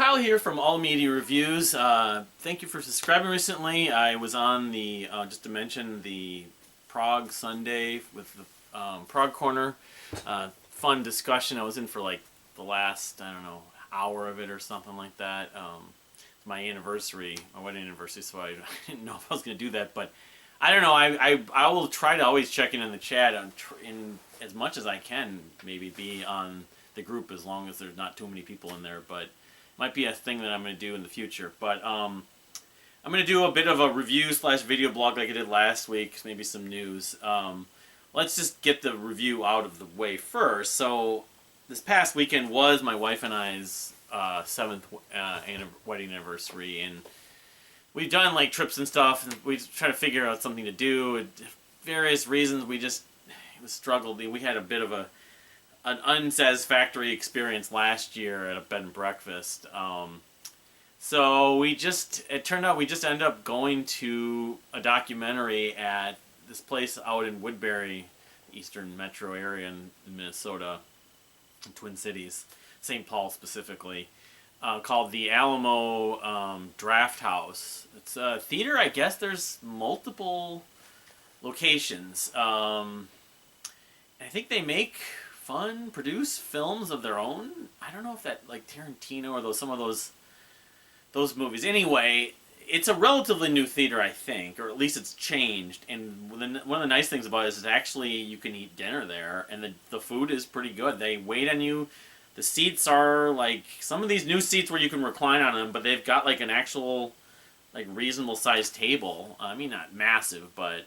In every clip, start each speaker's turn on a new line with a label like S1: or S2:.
S1: Kyle here from All Media Reviews. Thank you for subscribing recently. I was on the, just to mention, the Prog Sunday with the Prog Corner. Fun discussion. I was in for like the last, I don't know, hour of it or something like that. It's my anniversary, my wedding anniversary, so I didn't know if I was going to do that. But I don't know. I will try to always check in the chat in as much as I can, maybe be on the group as long as there's not too many people in there. But might be a thing that I'm going to do in the future. But I'm going to do a bit of a review / video blog like I did last week, maybe some news. Let's just get the review out of the way first. So this past weekend was my wife and I's 7th wedding anniversary, and we've done like trips and stuff, and we try to figure out something to do. Various reasons we just struggled. We had a bit of an unsatisfactory experience last year at a bed and breakfast. So it turned out we just ended up going to a documentary at this place out in Woodbury, eastern metro area in Minnesota, Twin Cities, St. Paul specifically, called the Alamo Draft House. It's a theater. I guess there's multiple locations. I think they make produce films of their own. I don't know if that, like Tarantino or some of those movies. Anyway, it's a relatively new theater, I think, or at least it's changed. And one of the nice things about it is actually you can eat dinner there, and the food is pretty good. They wait on you. The seats are like some of these new seats where you can recline on them, but they've got like an actual like reasonable sized table. I mean, not massive, but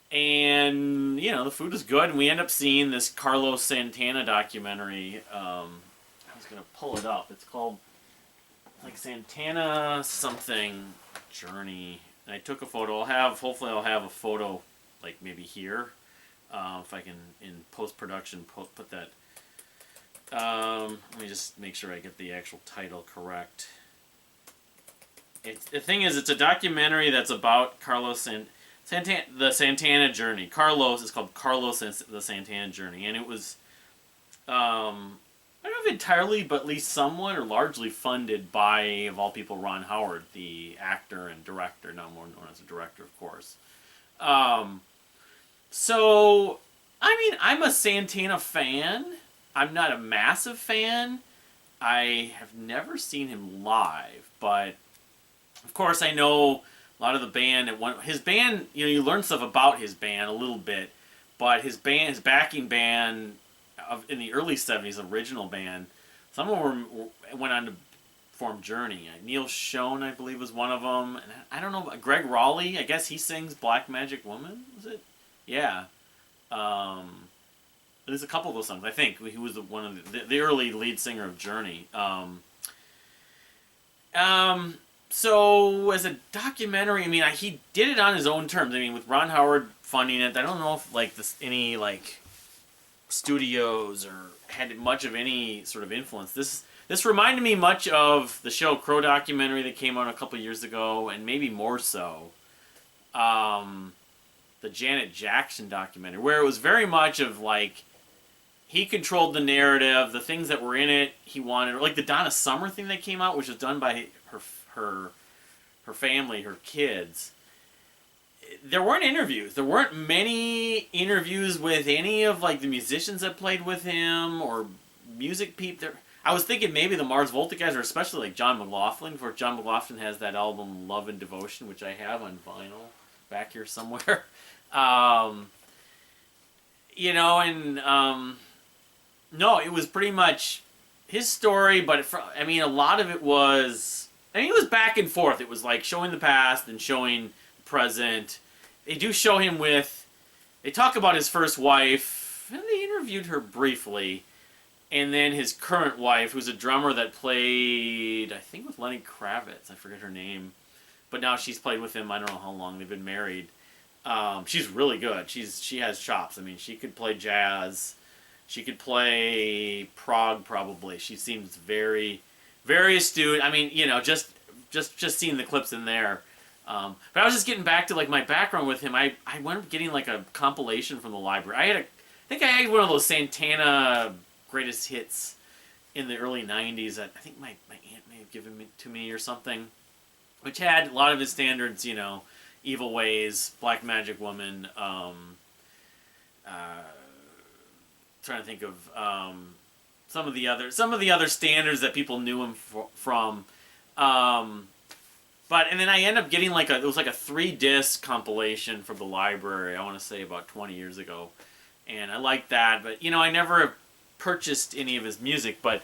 S1: and the food is good. And we end up seeing this Carlos Santana documentary. I was gonna pull it up. It's called like Santana something journey. And I took a photo. Hopefully I'll have a photo like maybe here, if I can in post production put that. Let me just make sure I get the actual title correct. The thing is, it's a documentary that's about Carlos the Santana journey. Carlos is called Carlos and the Santana journey, and it was I don't know if entirely, but at least somewhat or largely funded by, of all people, Ron Howard, the actor and director, now more known as a director, of course. So, I mean, I'm a Santana fan. I'm not a massive fan. I have never seen him live, but of course I know a lot of the band. His band, you learn stuff about his band a little bit, but his backing band in the early 70s, original band, some of them went on to form Journey. Neil Schon, I believe, was one of them. And I don't know, Greg Raleigh, I guess he sings Black Magic Woman, was it? Yeah. There's a couple of those songs, I think. He was one of the early lead singer of Journey. So, as a documentary, I mean, he did it on his own terms. I mean, with Ron Howard funding it, I don't know if any studios or had much of any sort of influence. This reminded me much of the Sheryl Crow documentary that came out a couple years ago, and maybe more so the Janet Jackson documentary, where it was very much of he controlled the narrative, the things that were in it he wanted, or like the Donna Summer thing that came out, which was done by her family, her kids. There weren't interviews. There weren't many interviews with any of the musicians that played with him or music people. I was thinking maybe the Mars Volta guys, or especially John McLaughlin. For John McLaughlin has that album Love and Devotion, which I have on vinyl back here somewhere. No, it was pretty much his story, but a lot of it was. It was back and forth. It was showing the past and showing present. They do show him they talk about his first wife, and they interviewed her briefly, and then his current wife, who's a drummer that played, I think, with Lenny Kravitz. I forget her name, but now she's played with him. I don't know how long they've been married. She's really good. She has chops. I mean, she could play jazz. She could play prog probably. She seems very, very astute. I mean, just seeing the clips in there. But I was just getting back to my background with him. I went up getting a compilation from the library. I think I had one of those Santana greatest hits in the early 90s that I think my aunt may have given it to me or something, which had a lot of his standards, you know, Evil Ways, Black Magic Woman, trying to think of some of the other standards that people knew him from. But and then I ended up getting it was like a 3-disc compilation from the library, I want to say about 20 years ago. And I liked that, but you know, I never purchased any of his music, but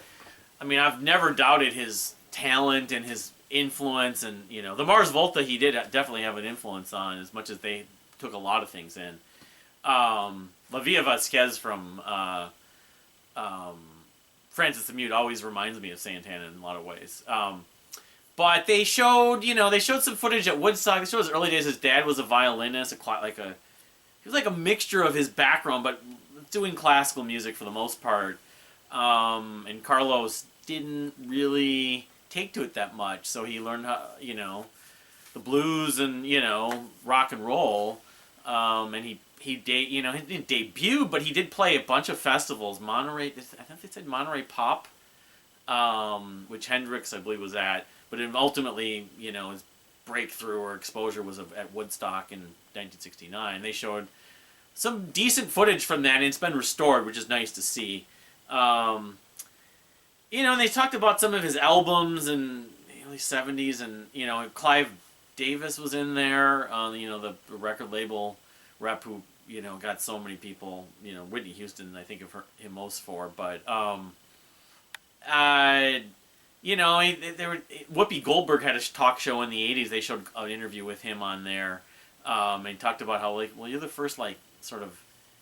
S1: I mean, I've never doubted his talent and his influence, and you know, the Mars Volta he did definitely have an influence on, as much as they took a lot of things in. La Via Vasquez from Francis the Mute always reminds me of Santana in a lot of ways. But they showed some footage at Woodstock. They showed his early days. His dad was a violinist, he was like a mixture of his background, but doing classical music for the most part. And Carlos didn't really take to it that much, so he learned how, you know, the blues and, you know, rock and roll. And he didn't debut, but he did play a bunch of festivals. Monterey, I think they said Monterey Pop, which Hendrix, I believe, was at. But ultimately, you know, his breakthrough or exposure was at Woodstock in 1969. They showed some decent footage from that, and it's been restored, which is nice to see. You know, and they talked about some of his albums in the early 70s, and, you know, Clive Davis was in there, you know, the record label rep who, you know, got so many people, you know, Whitney Houston, I think of him most for, but, you know, Whoopi Goldberg had a talk show in the 80s. They showed an interview with him on there, and talked about how, like, well, you're the first, like, sort of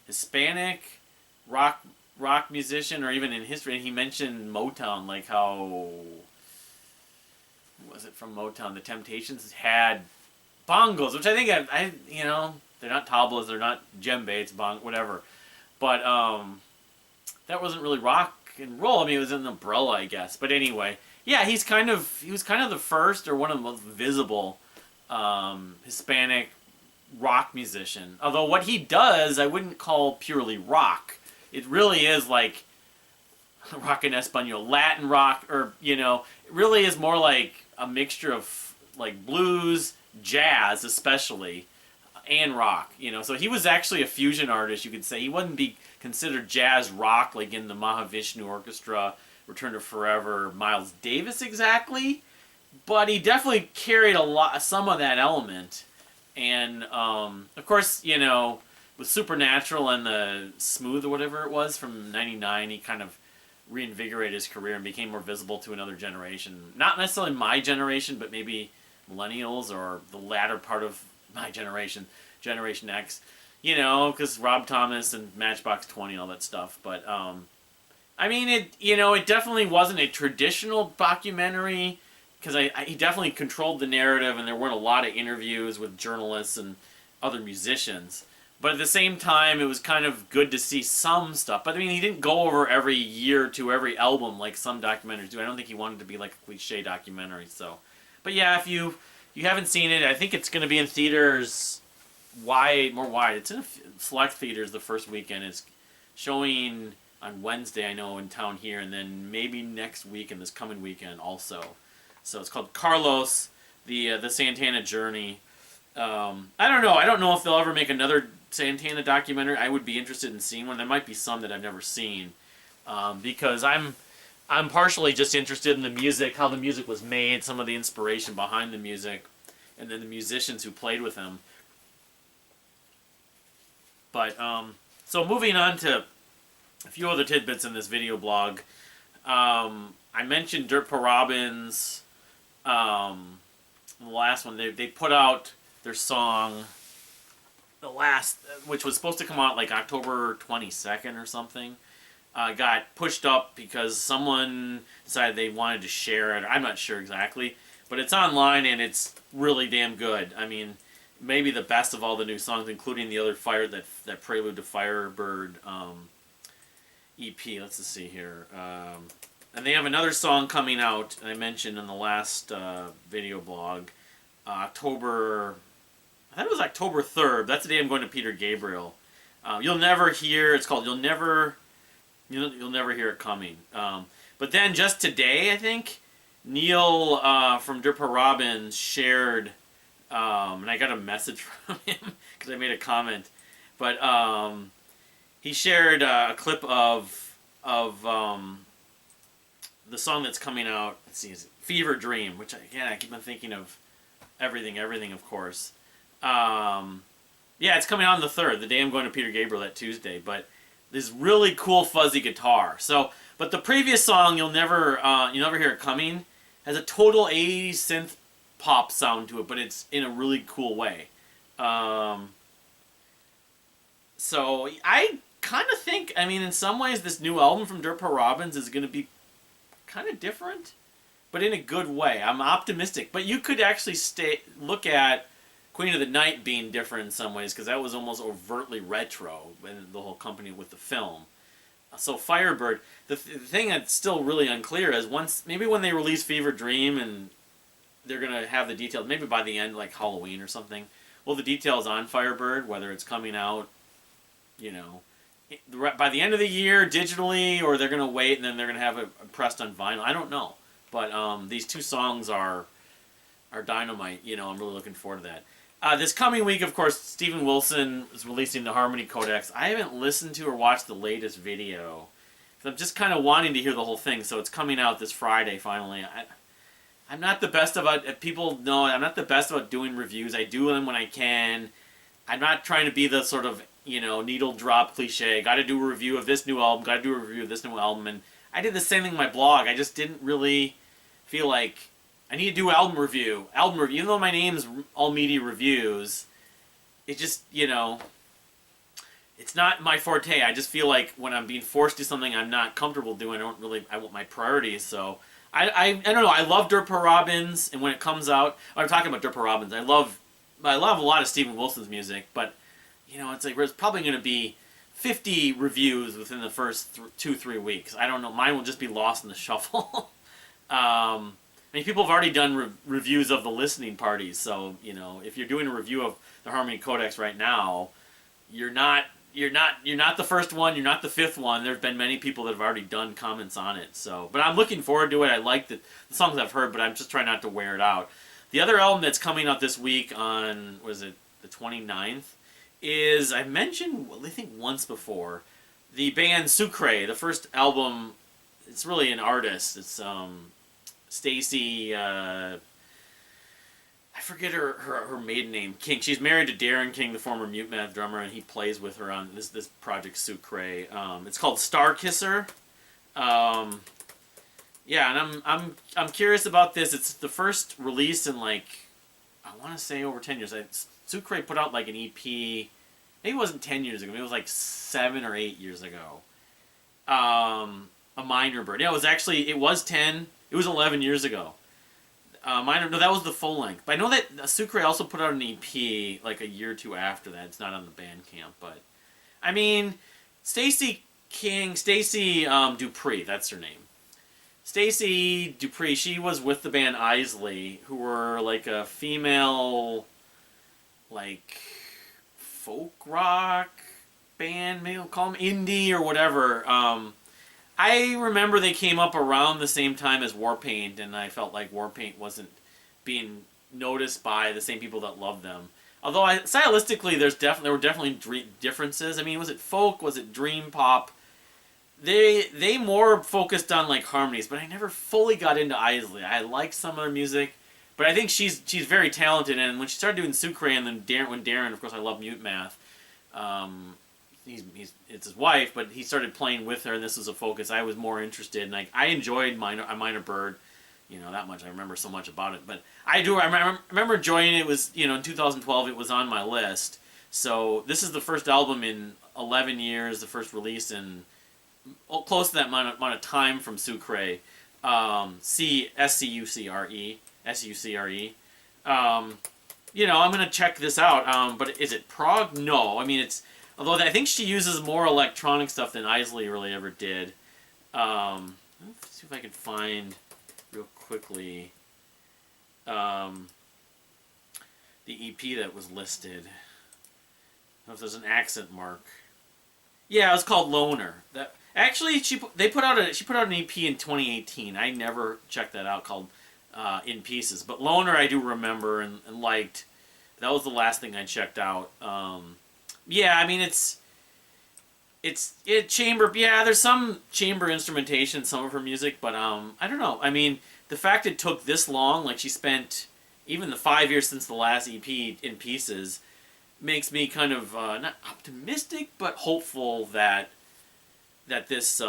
S1: Hispanic rock musician, or even in history. And he mentioned Motown, like how, was it from Motown? The Temptations had bongos, which I think you know, they're not tablas, they're not djembe, it's whatever. But that wasn't really rock and roll. I mean, it was an umbrella, I guess. But anyway, yeah, he was kind of the first, or one of the most visible Hispanic rock musician. Although what he does, I wouldn't call purely rock. It really is like rock en español, Latin rock, or, you know, it really is more like a mixture of like blues, jazz especially, and rock. You know, so he was actually a fusion artist, you could say. He wouldn't be considered jazz rock like in the Mahavishnu Orchestra, Return to Forever, Miles Davis exactly, but he definitely carried some of that element. And of course, you know, with Supernatural and the Smooth or whatever it was from '99, he kind of reinvigorated his career and became more visible to another generation. Not necessarily my generation, but maybe millennials or the latter part of my generation, Generation X. You know, because Rob Thomas and Matchbox 20 and all that stuff. But I mean, it definitely wasn't a traditional documentary, because he definitely controlled the narrative, and there weren't a lot of interviews with journalists and other musicians. But at the same time, it was kind of good to see some stuff. But I mean, he didn't go over every year to every album like some documentaries do. I don't think he wanted to be like a cliche documentary. So, but yeah, if you haven't seen it, I think it's going to be in theaters more wide. It's in select theaters the first weekend. It's showing on Wednesday, I know, in town here, and then maybe next week and this coming weekend also. So it's called Carlos, the Santana Journey. I don't know. I don't know if they'll ever make another Santana documentary. I would be interested in seeing one. There might be some that I've never seen, because I'm partially just interested in the music, how the music was made, some of the inspiration behind the music, and then the musicians who played with him. But so moving on to a few other tidbits in this video blog. I mentioned Dirt Poor Robins. The last one, they put out their song, which was supposed to come out like October 22nd or something, got pushed up because someone decided they wanted to share it. I'm not sure exactly, but it's online and it's really damn good. I mean, maybe the best of all the new songs, including the other that Prelude to Firebird EP. Let's just see here. And they have another song coming out, I mentioned in the last video blog, October 3rd. That's the day I'm going to Peter Gabriel. You'll never hear, it's called You'll Never Hear It Coming. But But then just today, I think, Neil from Dirpa Robbins shared, and I got a message from him because I made a comment, but he shared a clip of the song that's coming out. Let's see, is it Fever Dream, which again I keep on thinking of everything, of course. Yeah, it's coming out on the 3rd, the day I'm going to Peter Gabriel that Tuesday. But this really cool fuzzy guitar. So, but the previous song you'll never hear it coming has a total 80s synth pop sound to it, but it's in a really cool way. So I kind of think, I mean, in some ways, this new album from Dirpa Robbins is going to be kind of different, but in a good way. I'm optimistic. But you could actually look at Queen of the Night being different in some ways, because that was almost overtly retro, and the whole company with the film. So Firebird, the thing that's still really unclear is maybe when they release Fever Dream and they're going to have the details, maybe by the end, like Halloween or something, well, the details on Firebird, whether it's coming out, by the end of the year digitally, or they're going to wait and then they're going to have it pressed on vinyl. I don't know. But these two songs are dynamite. I'm really looking forward to that. This coming week, of course, Steven Wilson is releasing the Harmony Codex. I haven't listened to or watched the latest video. I'm just kind of wanting to hear the whole thing, so it's coming out this Friday, finally. I'm not the best about, people know, I'm not the best about doing reviews. I do them when I can. I'm not trying to be the sort of, needle drop cliche. Got to do a review of this new album, got to do a review of this new album. And I did the same thing in my blog. I just didn't really feel like I need to do album review. Even though my name's All Media Reviews, it just, it's not my forte. I just feel like when I'm being forced to do something I'm not comfortable doing, I want my priorities. So I don't know. I love Dirpa Robbins, and when it comes out, I'm talking about Dirpa Robbins. I love a lot of Steven Wilson's music, but it's like there's probably going to be 50 reviews within the first 2-3 weeks. I don't know. Mine will just be lost in the shuffle. People have already done reviews of the listening parties, so if you're doing a review of the Harmony Codex right now, you're not the first one, you're not the fifth one. There's been many people that have already done comments on it. So, but I'm looking forward to it. I like the songs I've heard, but I'm just trying not to wear it out. The other album that's coming out this week on the 29th is, I mentioned I think once before, the band Sucré. The first album, it's really an artist. It's Stacy, I forget her maiden name, King. She's married to Darren King, the former mutemath drummer, and he plays with her on this project Sucré. It's called Starkisser. Yeah, and I'm curious about this. It's the first release in I want to say over 10 years. Sucré put out like an EP. Maybe it wasn't 10 years ago. Maybe it was like 7 or 8 years ago. A Minor Bird. Yeah, it was 10. It was 11 years ago. No, that was the full length. But I know that Sucré also put out an EP like a year or two after that. It's not on the Bandcamp, but I mean, Stacy Dupree, that's her name. Stacy Dupree, she was with the band Eisley, who were like a female, folk rock band, maybe we'll call them indie or whatever. I remember they came up around the same time as Warpaint, and I felt like Warpaint wasn't being noticed by the same people that loved them. Although stylistically, there were definitely differences. I mean, was it folk? Was it dream pop? They more focused on harmonies, but I never fully got into Eisley. I liked some of their music, but I think she's very talented. And when she started doing Sucré, and then Darren, of course, I love mutemath. It's his wife, but he started playing with her, and this was a focus. I was more interested, and I enjoyed Minor Bird, that much. I remember so much about it, but I remember enjoying it. It was, in 2012, it was on my list. So this is the first album in 11 years, the first release in close to that amount of time from Sucré. S-C-U-C-R-E. I'm gonna check this out. But is it prog? No. I mean, although I think she uses more electronic stuff than Eisley really ever did. Let's see if I can find real quickly the EP that was listed. I don't know if there's an accent mark. Yeah, it was called Loner. Actually, she put out an EP in 2018. I never checked that out, called In Pieces. But Loner I do remember and liked. That was the last thing I checked out. Yeah, I mean it chamber. Yeah, there's some chamber instrumentation in some of her music, but I don't know. I mean, the fact it took this long, like she spent even the 5 years since the last EP In Pieces, makes me kind of not optimistic, but hopeful that this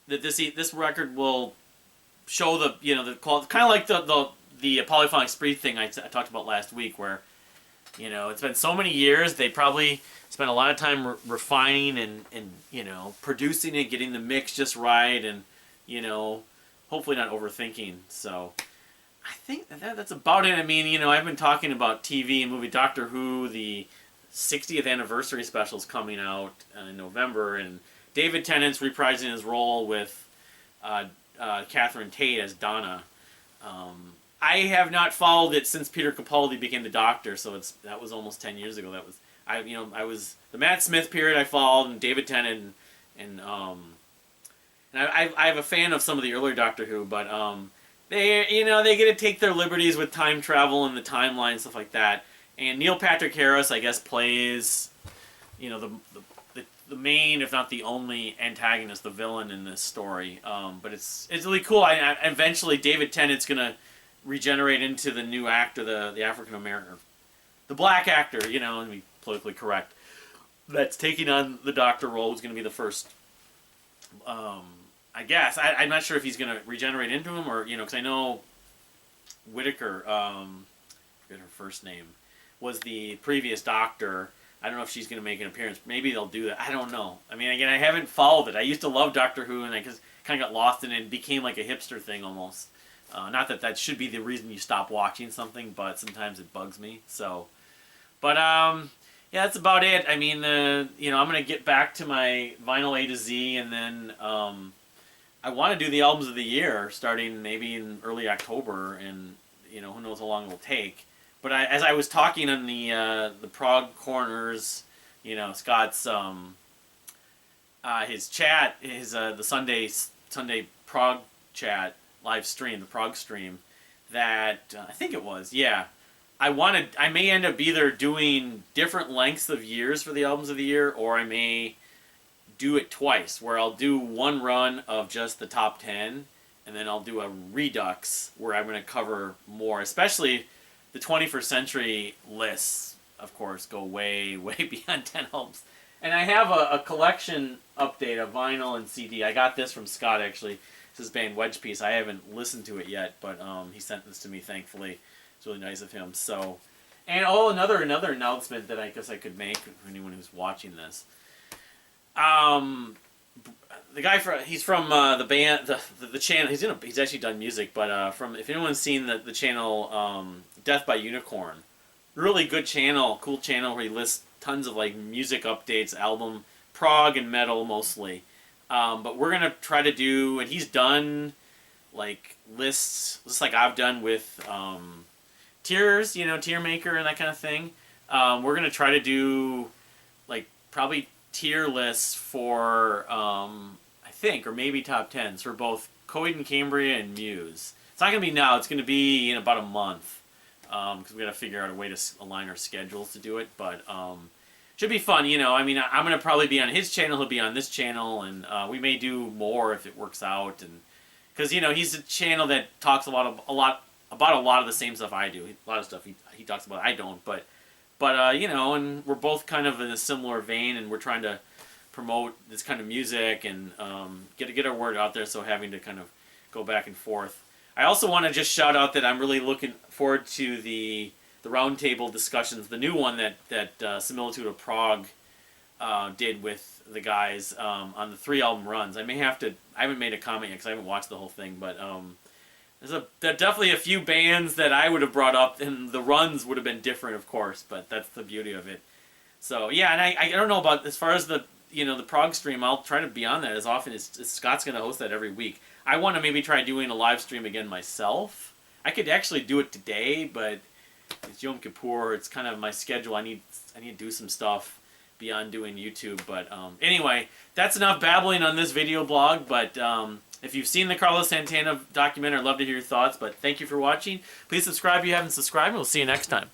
S1: this record will show the the quality, kind of like the polyphonic spree thing I talked about last week, where it's been so many years, they probably spent a lot of time refining and producing it, getting the mix just right, and hopefully not overthinking. So I think that's about it. I mean, I've been talking about TV and movie. Doctor Who, the 60th anniversary special is coming out in November, and David Tennant's reprising his role with Catherine Tate as Donna. I have not followed it since Peter Capaldi became the Doctor, so that was almost 10 years ago. That was I was the Matt Smith period I followed, and David Tennant, and I have a fan of some of the earlier Doctor Who, but they they get to take their liberties with time travel and the timeline and stuff like that. And Neil Patrick Harris, I guess, plays the main, if not the only antagonist, the villain in this story. But it's really cool. Eventually David Tennant's gonna regenerate into the new actor, the African American, the black actor, to be politically correct, that's taking on the Doctor role. Is going to be the first. I guess I'm not sure if he's going to regenerate into him, or because I know Whittaker, forget her first name, was the previous Doctor. I don't know if she's going to make an appearance. Maybe they'll do that. I don't know. I mean, again, I haven't followed it. I used to love Doctor Who, and I just kind of got lost in it and became like a hipster thing almost. Not that should be the reason you stop watching something, but sometimes it bugs me. So, but yeah, that's about it. I mean, I'm gonna get back to my vinyl A to Z, and then I want to do the albums of the year starting maybe in early October, and who knows how long it will take. But as I was talking on the Prog Corners, Scott's his chat, the Sunday Prog chat live stream, the Prog stream, that I think it was, yeah. I may end up either doing different lengths of years for the albums of the year, or I may do it twice, where I'll do one run of just the top 10, and then I'll do a redux where I'm going to cover more, especially the 21st century lists, of course, go way, way beyond 10 albums. And I have a collection update of vinyl and CD. I got this from Scott, actually. This band Wedge Piece. I haven't listened to it yet, but he sent this to me, thankfully. It's really nice of him. So, and another announcement that I guess I could make for anyone who's watching this. The guy he's from the band, the channel. He's actually done music, but if anyone's seen the channel Death by Unicorn, really good channel, cool channel where he lists tons of like music updates, album, prog and metal mostly. But we're gonna try to do, and he's done like lists just like I've done with tiers, tier maker and that kind of thing. We're gonna try to do like probably tier lists for I think, or maybe top 10s for both Coheed and Cambria and Muse. It's not gonna be now. It's gonna be in about a month because we gotta figure out a way to align our schedules to do it. But should be fun, I mean, I'm gonna probably be on his channel. He'll be on this channel, and we may do more if it works out. And because he's a channel that talks about a lot of the same stuff I do. A lot of stuff he talks about I don't, but and we're both kind of in a similar vein, and we're trying to promote this kind of music and get our word out there. So having to kind of go back and forth. I also want to just shout out that I'm really looking forward to the roundtable discussions, the new one that Similitude of Prog did with the guys on the 3 album runs. I haven't made a comment yet because I haven't watched the whole thing, but there are definitely a few bands that I would have brought up, and the runs would have been different, of course, but that's the beauty of it. So yeah, and I don't know about as far as the Prog stream. I'll try to be on that as often as Scott's going to host that every week. I want to maybe try doing a live stream again myself. I could actually do it today, but it's Yom Kippur. It's kind of my schedule. I need to do some stuff. beyond doing YouTube. But anyway, that's enough babbling on this video blog. But if you've seen the Carlos Santana documentary, I'd love to hear your thoughts. But thank you for watching. Please subscribe if you haven't subscribed, and we'll see you next time.